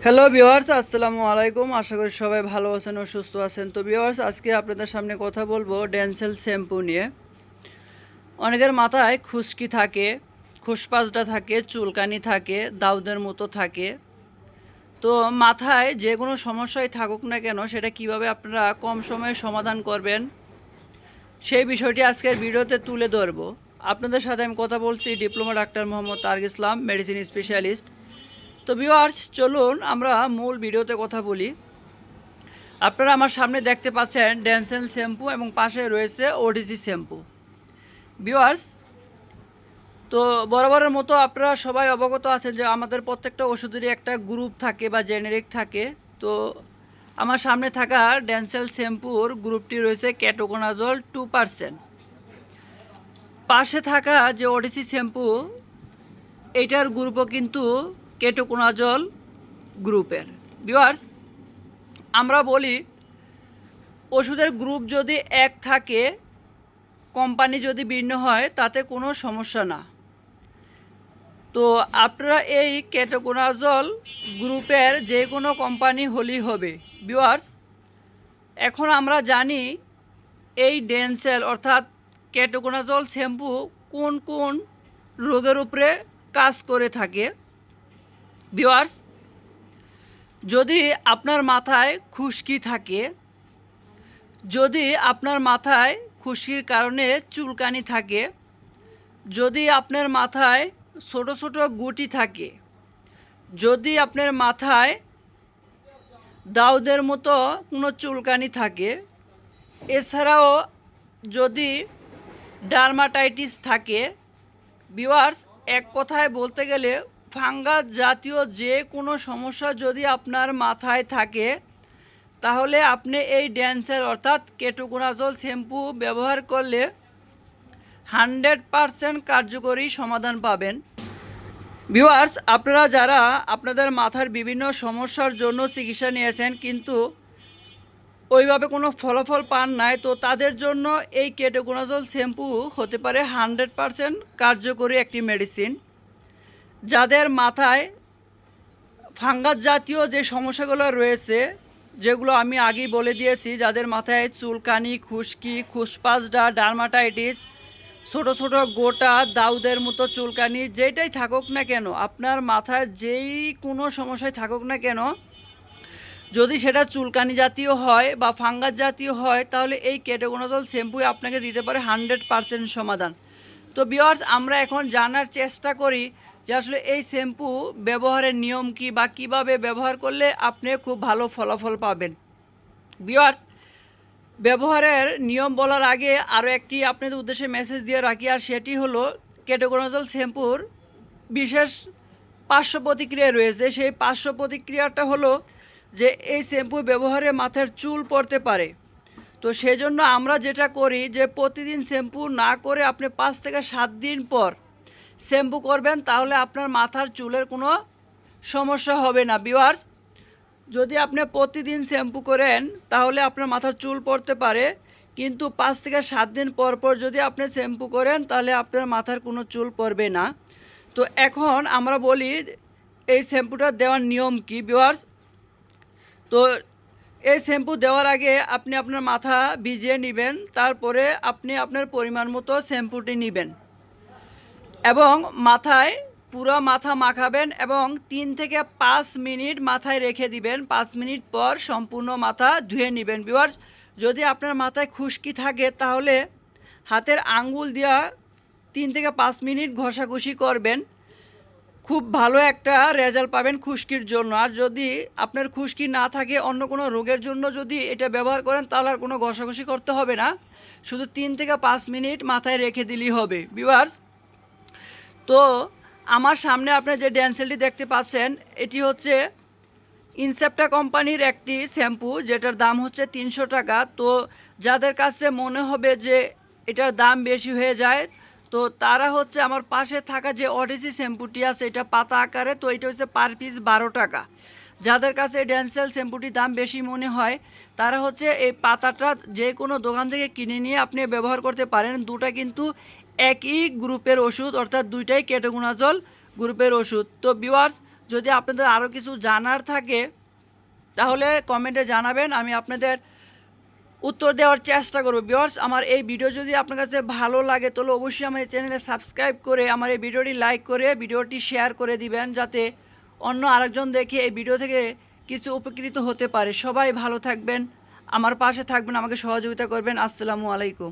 Hello viewers, আসসালামু আলাইকুম। আশা করি সবাই ভালো আছেন ও সুস্থ আছেন। তো ভিউয়ার্স, আজকে আপনাদের সামনে কথা বলবো ডেনসেল শ্যাম্পু নিয়ে। অনেকের মাথায় খুশকি থাকে, খুশপাসটা থাকে, চুলকানি থাকে, দাউদের মতো থাকে। তো মাথায় যে কোনো সমস্যাই থাকুক না কেন, সেটা কিভাবে আপনারা কম সময়ে সমাধান করবেন, সেই বিষয়টি আজকের ভিডিওতে তুলে ধরবো। আপনাদের সাথে আমি কথা বলছি ডিপ্লোমা ডাক্তার মোহাম্মদ তারিক ইসলাম, মেডিসিন স্পেশালিস্ট। তো ভিউয়ার্স, চলুন আমরা মূল ভিডিওতে কথা বলি। আপনারা আমার সামনে দেখতে পাচ্ছেন ডেনসেল শ্যাম্পু এবং পাশে রয়েছে ওডিসি শ্যাম্পু। ভিউয়ার্স, তো বরাবরের মতো আপনারা সবাই অবগত আছেন যে আমাদের প্রত্যেকটা ওষুধেরই একটা গ্রুপ থাকে বা জেনেরিক থাকে। তো আমার সামনে থাকা ডেনসেল শ্যাম্পুর গ্রুপটি রয়েছে কেটোকোনাজল 2%। পাশে থাকা যে ওডিসি শ্যাম্পু, এইটার গ্রুপও কিন্তু কেটোকোনাজল গ্রুপের। ভিউয়ার্স, আমরা বলি ওষুধের গ্রুপ যদি এক থাকে, কোম্পানি যদি ভিন্ন হয়, তাতে কোনো সমস্যা না। তো আপনারা এই কেটোকোনাজল গ্রুপের যে কোনো কোম্পানি হলেই হবে। ভিউয়ার্স, এখন আমরা জানি এই ডেনসেল অর্থাৎ কেটোকোনাজল শ্যাম্পু কোন কোন রোগের উপরে কাজ করে থাকে। ভিউয়ার্স, যদি আপনার মাথায় খুশকি থাকে, যদি আপনার মাথায় খুশকির কারণে চুলকানি থাকে, যদি আপনার মাথায় ছোট ছোট গুটি থাকে, যদি আপনার মাথায় দাউদের মতো কোনো চুলকানি থাকে, এছাড়াও যদি ডার্মাটাইটিস থাকে, ভিউয়ার্স, এক কথায় বলতে গেলে ফাঙ্গাস জাতীয় যে কোনো সমস্যা যদি আপনার মাথায় থাকে, তাহলে আপনি এই ডেনসেল অর্থাৎ কেটোকোনাজল শ্যাম্পু ব্যবহার করলে 100% কার্যকরী সমাধান পাবেন। ভিউয়ার্স, আপনারা যারা আপনাদের মাথার বিভিন্ন সমস্যার জন্য চিকিৎসা নিয়েছেন কিন্তু ওইভাবে কোনো ফলাফল পান নাই, তো তাদের জন্য এই কেটোকোনাজল শ্যাম্পু হতে পারে 100% কার্যকরী একটি মেডিসিন। যাদের মাথায় ফাঙ্গাস জাতীয় যে সমস্যাগুলো রয়েছে, যেগুলো আমি আগেই বলে দিয়েছি, যাদের মাথায় চুলকানি, খুশকি, খুশপাসডা, ডার্মাটাইটিস, ছোট ছোট গোটা দাউদের মতো চুলকানি, যেটাই থাকুক না কেন, আপনার মাথার যেই কোনো সমস্যায় থাকুক না কেন, যদি সেটা চুলকানি জাতীয় হয় বা ফাঙ্গাস জাতীয় হয়, তাহলে এই কেটোকোনাজল শ্যাম্পুই আপনাকে দিতে পারে 100% সমাধান। তো ভিউয়ার্স, আমরা এখন জানার চেষ্টা করি যে আসলে এই শ্যাম্পু ব্যবহারের নিয়ম কি বা কিভাবে ব্যবহার করলে আপনি খুব ভালো ফলাফল পাবেন। ভিউয়ার্স, ব্যবহারের নিয়ম বলার আগে আরও একটি আপনাদের উদ্দেশ্যে মেসেজ দিয়ে রাখি, আর সেটি হলো কেটোকোনাজল শ্যাম্পুর বিশেষ পার্শ্ব প্রতিক্রিয়া রয়েছে। সেই পার্শ্ব প্রতিক্রিয়াটা হলো যে এই শ্যাম্পু ব্যবহারে মাথার চুল পড়তে পারে। তো সেজন্য আমরা যেটা করি যে প্রতিদিন শ্যাম্পু না করে আপনি 5 থেকে 7 দিন পর শ্যাম্পু করবেন, তাহলে আপনার মাথার চুলের কোনো সমস্যা হবে না। ভিউয়ার্স, যদি আপনি প্রতিদিন শ্যাম্পু করেন তাহলে আপনার মাথার চুল পড়তে পারে, কিন্তু 5 থেকে 7 দিন পর পর যদি আপনি শ্যাম্পু করেন তাহলে আপনার মাথার কোনো চুল পড়বে না। তো এখন আমরা বলি এই শ্যাম্পুটা দেওয়ার নিয়ম কি। ভিউয়ার্স, তো এই শ্যাম্পু দেওয়ার আগে আপনি আপনার মাথা ভিজিয়ে নেবেন, তারপরে আপনি আপনার পরিমাণ মতো শ্যাম্পুটি নেবেন এবং মাথায় পুরো মাথা মাখাবেন এবং 3 থেকে 5 মিনিট মাথায় রেখে দিবেন। 5 মিনিট পর সম্পূর্ণ মাথা ধুয়ে নেবেন। ভিউয়ার্স, যদি আপনার মাথায় খুশকি থাকে তাহলে হাতের আঙ্গুল দিয়া 3 থেকে 5 মিনিট ঘষাঘষি করবেন, খুব ভালো একটা রেজাল্ট পাবেন খুশকির জন্য। আর যদি আপনার খুশকি না থাকে, অন্য কোনো রোগের জন্য যদি এটা ব্যবহার করেন, তাহলে আর কোনো ঘষাঘষি করতে হবে না, শুধু 3 থেকে 5 মিনিট মাথায় রেখে দিলেই হবে। ভিউয়ার্স, তো আমার সামনে আপনি যে ডেনসেলটি দেখতে পাচ্ছেন, এটি হচ্ছে ইনসেপ্টা কোম্পানির একটি শ্যাম্পু, যেটার দাম হচ্ছে 300 টাকা। তো যাদের কাছে মনে হবে যে এটার দাম বেশি হয়ে যায়, তো তারা হচ্ছে আমার পাশে থাকা যে ওডিসি শ্যাম্পুটি আছে, এটা পাতা আকারে, তো এটা হচ্ছে পার পিস 12 টাকা। যাদের কাছে ডেনসেল শ্যাম্পুটির দাম বেশি মনে হয়, তারা হচ্ছে এই পাতাটা যে কোনো দোকান থেকে কিনে নিয়ে আপনি ব্যবহার করতে পারেন। দুটা কিন্তু একই গ্রুপের ওষুধ, অর্থাৎ দুইটাই কেটোকোনাজল গ্রুপের ওষুধ। তো ভিউয়ার্স, যদি আপনাদের আরও কিছু জানার থাকে তাহলে কমেন্টে জানাবেন, আমি আপনাদের উত্তর দেওয়ার চেষ্টা করব। ভিউয়ার্স, আমার এই ভিডিও যদি আপনার কাছে ভালো লাগে তাহলে অবশ্যই আমার এই চ্যানেলে সাবস্ক্রাইব করে আমার এই ভিডিওটি লাইক করে ভিডিওটি শেয়ার করে দিবেন, যাতে অন্য আরেকজন দেখে এই ভিডিও থেকে কিছু উপকৃত হতে পারে। সবাই ভালো থাকবেন, আমার পাশে থাকবেন, আমাকে সহযোগিতা করবেন। আসসালামু আলাইকুম।